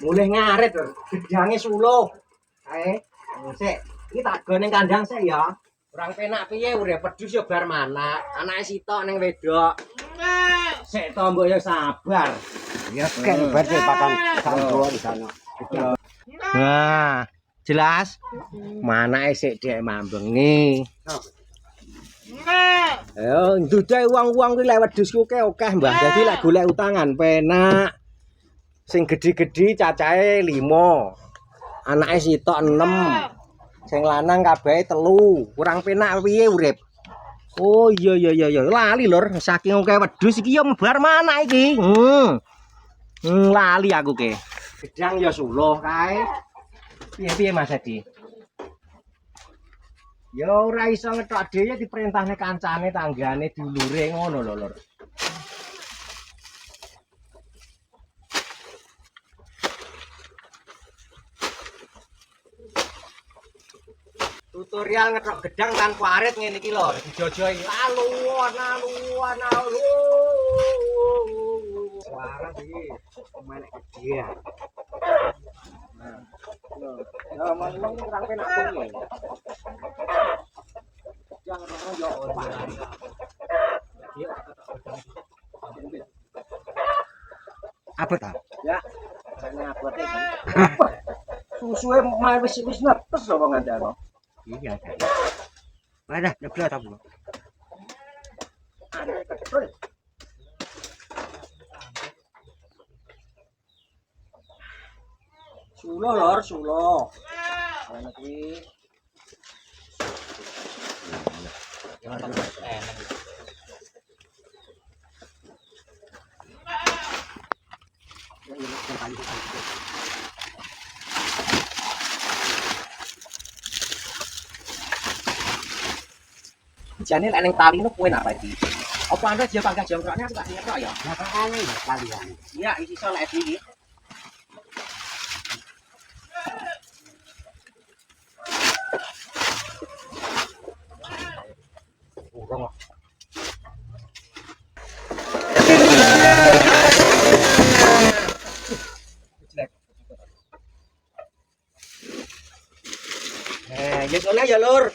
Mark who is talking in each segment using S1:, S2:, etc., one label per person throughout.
S1: boleh ngaret lho. Gedange suluh. Ae, sik. Iki tak go ning kandang sik ya. Kurang penak piye urip pedhus ya bar manak. Anake sitok ning wedok. Sik to mbok ya sabar.
S2: Ya kan berarti pakan kanggo di sana.
S1: Nah, jelas. Manake sik dhek mambengi. Ayo, ndudae wong-wong kuwi lek wedhus ku akeh, Mbah. Dadi lek golek utangan penak. Sing gedhi-gedhi cacahe 5. Anake sitok 6. Sing lanang kabehe 3. Kurang penak piye urip? Oh iya. Lali lur, saking akeh wedhus iki ya mbar mana iki. Lali aku ke. Gedang ya suluh kae. Piye Mas Edi? Ya ora iso ngethok dhewe diperintahne kancane, tanggane, dulure ngono lho, Lur. Tutorial ngethok gedang tanpa arit ngene iki lho, dijojoi aluan. Suara iki menek gede. Nah. Ya meneng kurang penak kuwi. Jangan yo ora. Apa ta? Ya. Carane abot iki. Susuhe wis netes lho wong ngandano. Iya, ada nyeblot apa? Ada ketul. Sulo lor, sulo. Ana kuwi. Jane lek ning tali nu kowe nak iki. Apa anda dia pangkat jongkroknya aku tak nyetok ya?
S2: Ya kan ya kalian.
S1: Iya, iso lek iki. Urung kok. Ya soalnya ya lur.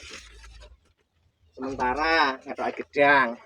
S1: Sementara ngetok gedang.